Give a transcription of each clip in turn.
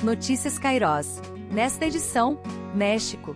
Notícias Kairos. Nesta edição, México.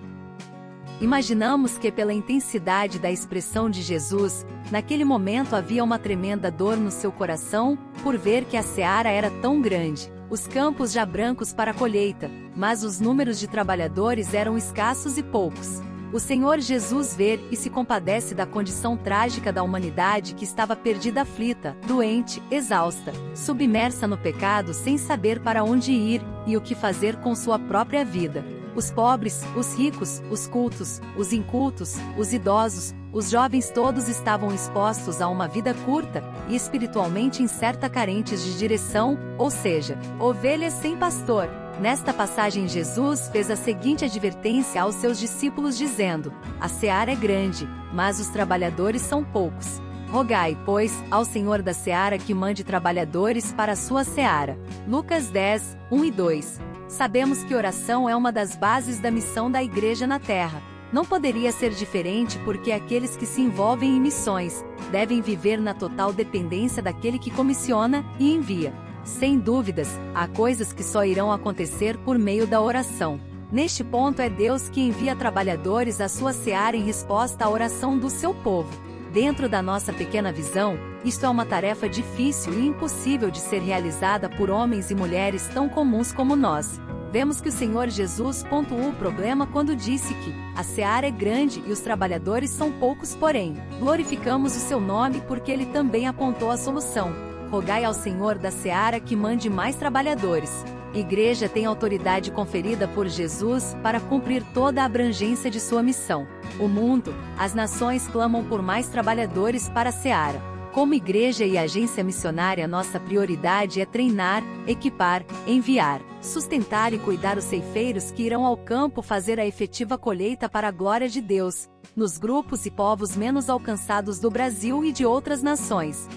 Imaginamos que pela intensidade da expressão de Jesus, naquele momento havia uma tremenda dor no seu coração, por ver que a seara era tão grande, os campos já brancos para a colheita, mas os números de trabalhadores eram escassos e poucos. O Senhor Jesus vê e se compadece da condição trágica da humanidade que estava perdida, aflita, doente, exausta, submersa no pecado sem saber para onde ir e o que fazer com sua própria vida. Os pobres, os ricos, os cultos, os incultos, os idosos, os jovens todos estavam expostos a uma vida curta e espiritualmente incerta, carentes de direção, ou seja, ovelhas sem pastor. Nesta passagem Jesus fez a seguinte advertência aos seus discípulos dizendo: a seara é grande, mas os trabalhadores são poucos. Rogai, pois, ao Senhor da seara que mande trabalhadores para a sua seara. Lucas 10, 1 e 2. Sabemos que oração é uma das bases da missão da Igreja na Terra. Não poderia ser diferente porque aqueles que se envolvem em missões devem viver na total dependência daquele que comissiona e envia. Sem dúvidas, há coisas que só irão acontecer por meio da oração. Neste ponto é Deus que envia trabalhadores à sua seara em resposta à oração do seu povo. Dentro da nossa pequena visão, isto é uma tarefa difícil e impossível de ser realizada por homens e mulheres tão comuns como nós. Vemos que o Senhor Jesus pontuou o problema quando disse que a seara é grande e os trabalhadores são poucos, porém, glorificamos o seu nome porque ele também apontou a solução. Rogai ao Senhor da seara que mande mais trabalhadores. Igreja tem autoridade conferida por Jesus para cumprir toda a abrangência de sua missão. O mundo, as nações clamam por mais trabalhadores para a seara. Como igreja e agência missionária, nossa prioridade é treinar, equipar, enviar, sustentar e cuidar os ceifeiros que irão ao campo fazer a efetiva colheita para a glória de Deus, nos grupos e povos menos alcançados do Brasil e de outras nações.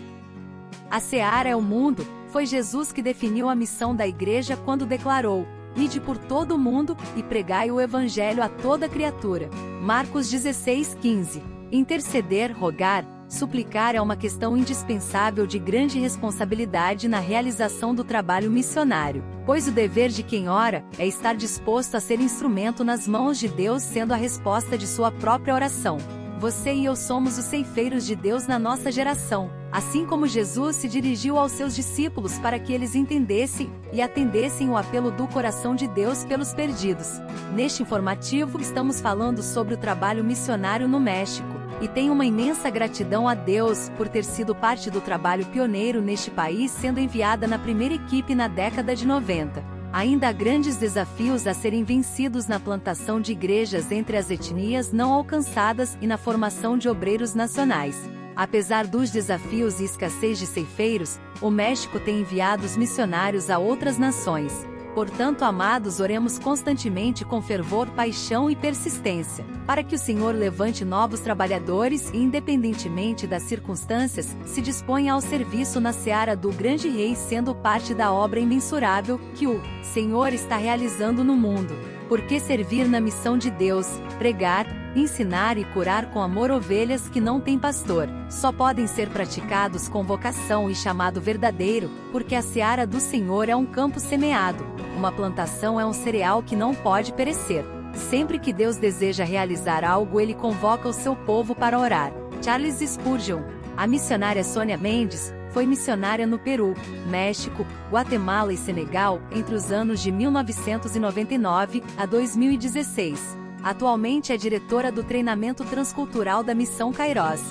A seara é o mundo. Foi Jesus que definiu a missão da igreja quando declarou: ide por todo o mundo e pregai o evangelho a toda criatura. Marcos 16:15. Interceder, rogar, suplicar é uma questão indispensável de grande responsabilidade na realização do trabalho missionário, pois o dever de quem ora é estar disposto a ser instrumento nas mãos de Deus, sendo a resposta de sua própria oração. Você e eu somos os ceifeiros de Deus na nossa geração, assim como Jesus se dirigiu aos seus discípulos para que eles entendessem e atendessem o apelo do coração de Deus pelos perdidos. Neste informativo estamos falando sobre o trabalho missionário no México, e tenho uma imensa gratidão a Deus por ter sido parte do trabalho pioneiro neste país, sendo enviada na primeira equipe na década de 90. Ainda há grandes desafios a serem vencidos na plantação de igrejas entre as etnias não alcançadas e na formação de obreiros nacionais. Apesar dos desafios e escassez de ceifeiros, o México tem enviado os missionários a outras nações. Portanto, amados, oremos constantemente com fervor, paixão e persistência, para que o Senhor levante novos trabalhadores e, independentemente das circunstâncias, se disponha ao serviço na seara do grande Rei, sendo parte da obra imensurável que o Senhor está realizando no mundo. Porque servir na missão de Deus, pregar, ensinar e curar com amor ovelhas que não têm pastor, só podem ser praticados com vocação e chamado verdadeiro, porque a seara do Senhor é um campo semeado, uma plantação é um cereal que não pode perecer. Sempre que Deus deseja realizar algo, ele convoca o seu povo para orar. Charles Spurgeon. A missionária Sônia Mendes foi missionária no Peru, México, Guatemala e Senegal entre os anos de 1999 a 2016. Atualmente é diretora do treinamento transcultural da Missão Kairos.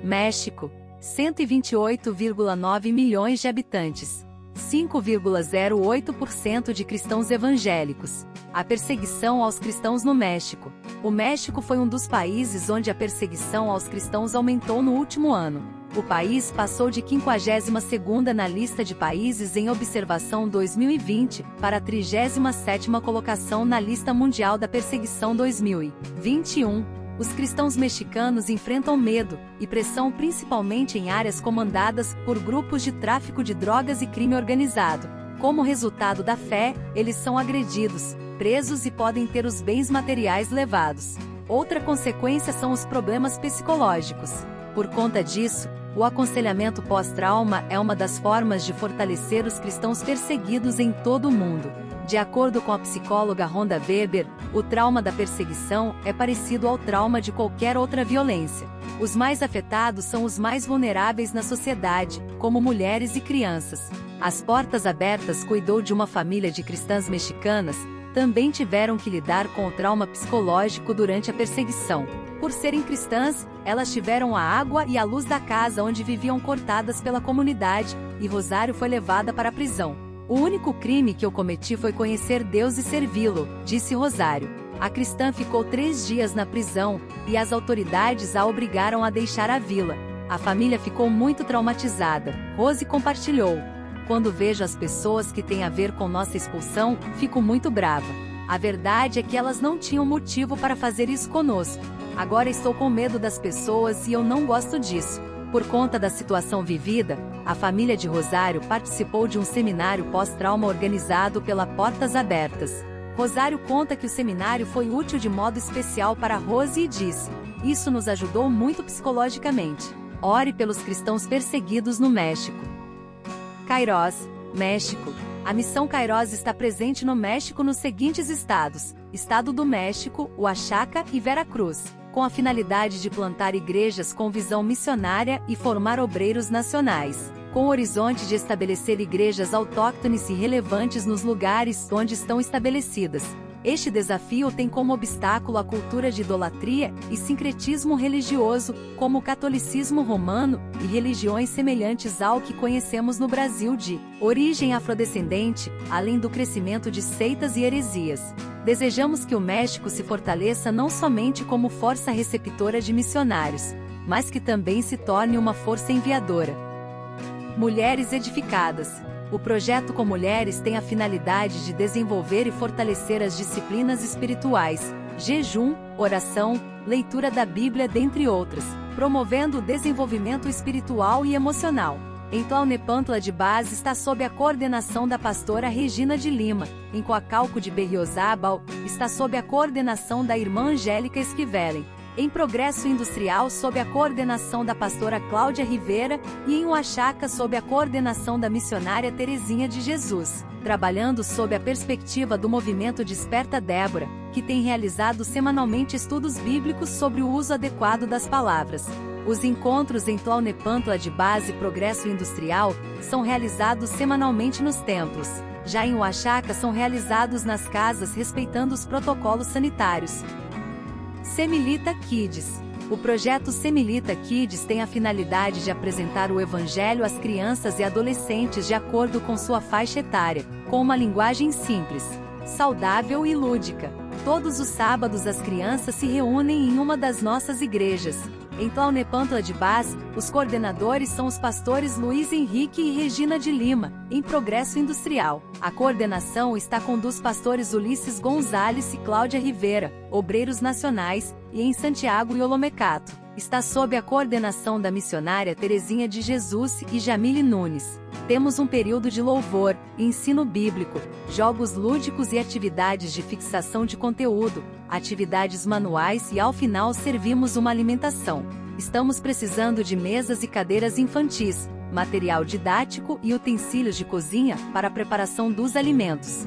México, 128,9 milhões de habitantes, 5,08% de cristãos evangélicos. A perseguição aos cristãos no México. O México foi um dos países onde a perseguição aos cristãos aumentou no último ano. O país passou de 52ª na lista de países em observação 2020 para a 37ª colocação na lista mundial da perseguição 2021. Os cristãos mexicanos enfrentam medo e pressão principalmente em áreas comandadas por grupos de tráfico de drogas e crime organizado. Como resultado da fé, eles são agredidos, presos e podem ter os bens materiais levados. Outra consequência são os problemas psicológicos. Por conta disso, O aconselhamento pós-trauma é uma das formas de fortalecer os cristãos perseguidos em todo o mundo. De acordo com a psicóloga Rhonda Weber, o trauma da perseguição é parecido ao trauma de qualquer outra violência. Os mais afetados são os mais vulneráveis na sociedade, como mulheres e crianças. As Portas Abertas cuidou de uma família de cristãs mexicanas, também tiveram que lidar com o trauma psicológico durante a perseguição. Por serem cristãs, elas tiveram a água e a luz da casa onde viviam cortadas pela comunidade, e Rosário foi levada para a prisão. O único crime que eu cometi foi conhecer Deus e servi-lo, disse Rosário. A cristã ficou 3 dias na prisão, e as autoridades a obrigaram a deixar a vila. A família ficou muito traumatizada. Rose compartilhou. Quando vejo as pessoas que têm a ver com nossa expulsão, fico muito brava. A verdade é que elas não tinham motivo para fazer isso conosco. Agora estou com medo das pessoas e eu não gosto disso. Por conta da situação vivida, a família de Rosário participou de um seminário pós-trauma organizado pela Portas Abertas. Rosário conta que o seminário foi útil de modo especial para Rose e disse: "Isso nos ajudou muito psicologicamente. Ore pelos cristãos perseguidos no México." Cairós, México. A Missão Cairós está presente no México nos seguintes estados: Estado do México, Oaxaca e Veracruz, com a finalidade de plantar igrejas com visão missionária e formar obreiros nacionais, com o horizonte de estabelecer igrejas autóctones e relevantes nos lugares onde estão estabelecidas. Este desafio tem como obstáculo a cultura de idolatria e sincretismo religioso, como o catolicismo romano e religiões semelhantes ao que conhecemos no Brasil de origem afrodescendente, além do crescimento de seitas e heresias. Desejamos que o México se fortaleça não somente como força receptora de missionários, mas que também se torne uma força enviadora. Mulheres edificadas. O projeto Com Mulheres tem a finalidade de desenvolver e fortalecer as disciplinas espirituais, jejum, oração, leitura da Bíblia, dentre outras, promovendo o desenvolvimento espiritual e emocional. Em Tlalnepantla de Base está sob a coordenação da pastora Regina de Lima. Em Coacalco de Berriozábal está sob a coordenação da irmã Angélica Esquivelen. Em Progresso Industrial sob a coordenação da pastora Cláudia Rivera, e em Oaxaca sob a coordenação da missionária Terezinha de Jesus, trabalhando sob a perspectiva do movimento Desperta Débora, que tem realizado semanalmente estudos bíblicos sobre o uso adequado das palavras. Os encontros em Tlalnepantla de Base e Progresso Industrial são realizados semanalmente nos templos. Já em Oaxaca são realizados nas casas respeitando os protocolos sanitários. Semilita Kids. O projeto Semilita Kids tem a finalidade de apresentar o Evangelho às crianças e adolescentes de acordo com sua faixa etária, com uma linguagem simples, saudável e lúdica. Todos os sábados as crianças se reúnem em uma das nossas igrejas. Em Tlalnepantla de Baz, os coordenadores são os pastores Luiz Henrique e Regina de Lima, em Progresso Industrial. A coordenação está com dos pastores Ulisses Gonzalez e Cláudia Rivera, obreiros nacionais, e em Santiago e Olomecato está sob a coordenação da missionária Terezinha de Jesus e Jamile Nunes. Temos um período de louvor, ensino bíblico, jogos lúdicos e atividades de fixação de conteúdo, atividades manuais e ao final servimos uma alimentação. Estamos precisando de mesas e cadeiras infantis, material didático e utensílios de cozinha para a preparação dos alimentos.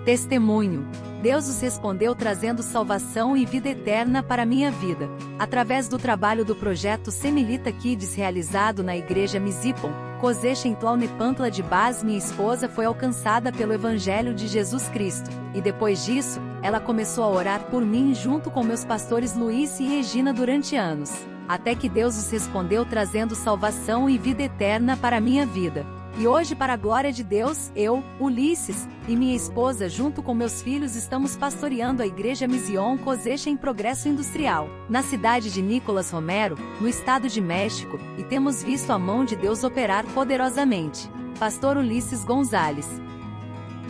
Testemunho. Deus os respondeu trazendo salvação e vida eterna para minha vida. Através do trabalho do projeto Semilita Kids realizado na igreja Mizipon, Kozecha em Tlalnepantla de Baz, minha esposa foi alcançada pelo Evangelho de Jesus Cristo, e depois disso, ela começou a orar por mim junto com meus pastores Luiz e Regina durante anos, até que Deus os respondeu trazendo salvação e vida eterna para minha vida. E hoje, para a glória de Deus, eu, Ulisses, e minha esposa junto com meus filhos estamos pastoreando a Igreja Mision Kozecha em Progresso Industrial, na cidade de Nicolás Romero, no estado de México, e temos visto a mão de Deus operar poderosamente. Pastor Ulisses Gonzalez.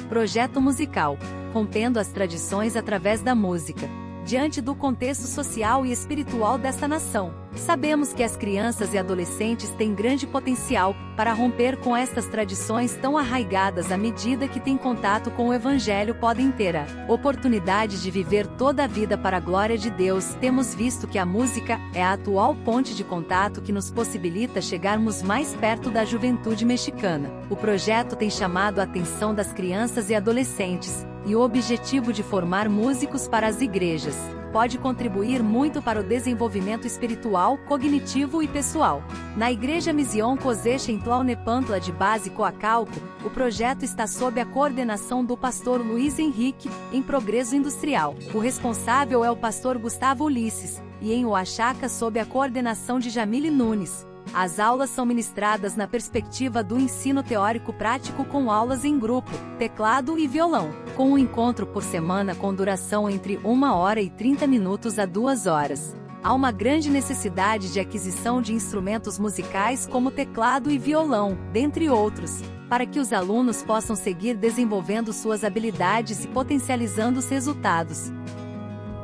Projeto musical, rompendo as tradições através da música, diante do contexto social e espiritual desta nação. Sabemos que as crianças e adolescentes têm grande potencial para romper com estas tradições tão arraigadas à medida que têm contato com o Evangelho, podem ter a oportunidade de viver toda a vida para a glória de Deus. Temos visto que a música é a atual ponte de contato que nos possibilita chegarmos mais perto da juventude mexicana. O projeto tem chamado a atenção das crianças e adolescentes, e o objetivo de formar músicos para as igrejas pode contribuir muito para o desenvolvimento espiritual, cognitivo e pessoal. Na Igreja Misión Kosecha em Tlalnepantla de base Coacalco, o projeto está sob a coordenação do pastor Luiz Henrique, em Progresso Industrial. O responsável é o pastor Gustavo Ulisses, e em Oaxaca sob a coordenação de Jamile Nunes. As aulas são ministradas na perspectiva do ensino teórico prático com aulas em grupo, teclado e violão, com um encontro por semana com duração entre 1 hora e 30 minutos a 2 horas. Há uma grande necessidade de aquisição de instrumentos musicais como teclado e violão, dentre outros, para que os alunos possam seguir desenvolvendo suas habilidades e potencializando os resultados.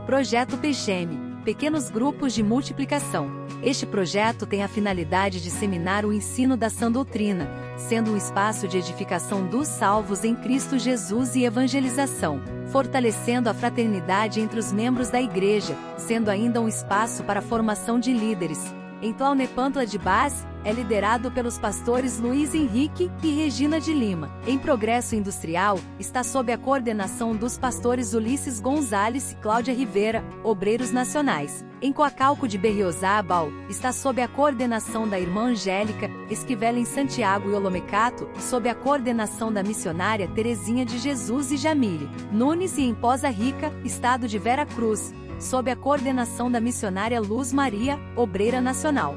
Projeto PGM. Pequenos grupos de multiplicação. Este projeto tem a finalidade de disseminar o ensino da sã doutrina, sendo um espaço de edificação dos salvos em Cristo Jesus e evangelização, fortalecendo a fraternidade entre os membros da igreja, sendo ainda um espaço para a formação de líderes. Em Tlalnepantla de Base, é liderado pelos pastores Luiz Henrique e Regina de Lima. Em Progresso Industrial, está sob a coordenação dos pastores Ulisses Gonzalez e Cláudia Rivera, obreiros nacionais. Em Coacalco de Berriozábal, está sob a coordenação da irmã Angélica Esquivel em Santiago e Olomecato, sob a coordenação da missionária Terezinha de Jesus e Jamile Nunes, e em Poza Rica, estado de Vera Cruz, sob a coordenação da missionária Luz Maria, obreira nacional.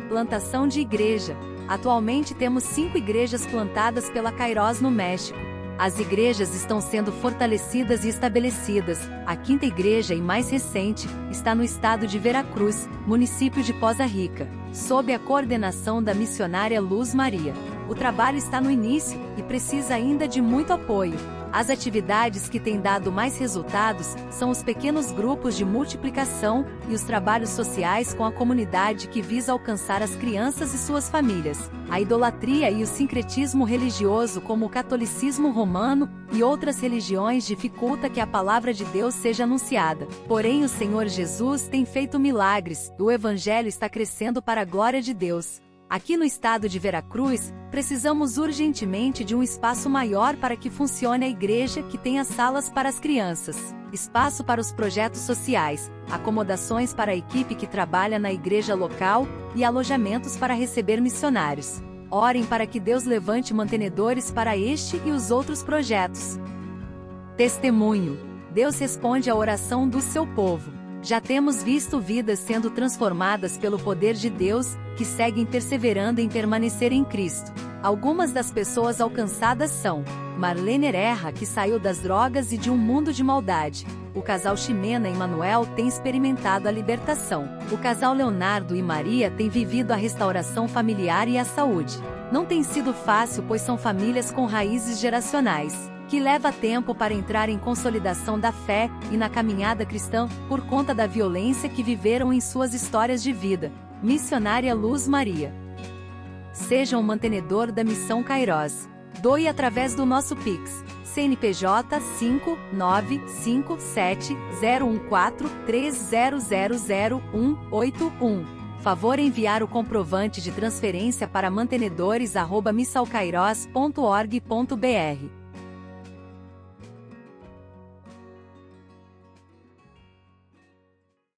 Plantação de igreja. Atualmente temos 5 igrejas plantadas pela Kairos no México. As igrejas estão sendo fortalecidas e estabelecidas. A 5ª igreja, e mais recente, está no estado de Veracruz, município de Poza Rica, sob a coordenação da missionária Luz Maria. O trabalho está no início e precisa ainda de muito apoio. As atividades que têm dado mais resultados são os pequenos grupos de multiplicação e os trabalhos sociais com a comunidade que visa alcançar as crianças e suas famílias. A idolatria e o sincretismo religioso, como o catolicismo romano e outras religiões, dificulta que a palavra de Deus seja anunciada. Porém, o Senhor Jesus tem feito milagres, e o evangelho está crescendo para a glória de Deus. Aqui no estado de Veracruz, precisamos urgentemente de um espaço maior para que funcione a igreja, que tenha salas para as crianças, espaço para os projetos sociais, acomodações para a equipe que trabalha na igreja local e alojamentos para receber missionários. Orem para que Deus levante mantenedores para este e os outros projetos. Testemunho. Deus responde à oração do seu povo. Já temos visto vidas sendo transformadas pelo poder de Deus, que seguem perseverando em permanecer em Cristo. Algumas das pessoas alcançadas são Marlene Erra, que saiu das drogas e de um mundo de maldade. O casal Ximena e Manuel tem experimentado a libertação. O casal Leonardo e Maria tem vivido a restauração familiar e a saúde. Não tem sido fácil, pois são famílias com raízes geracionais, que leva tempo para entrar em consolidação da fé e na caminhada cristã, por conta da violência que viveram em suas histórias de vida. Missionária Luz Maria. Seja um mantenedor da Missão Kairos. Doe através do nosso Pix, CNPJ 59514300181. Favor enviar o comprovante de transferência para mantenedores@missalkairos.org.br.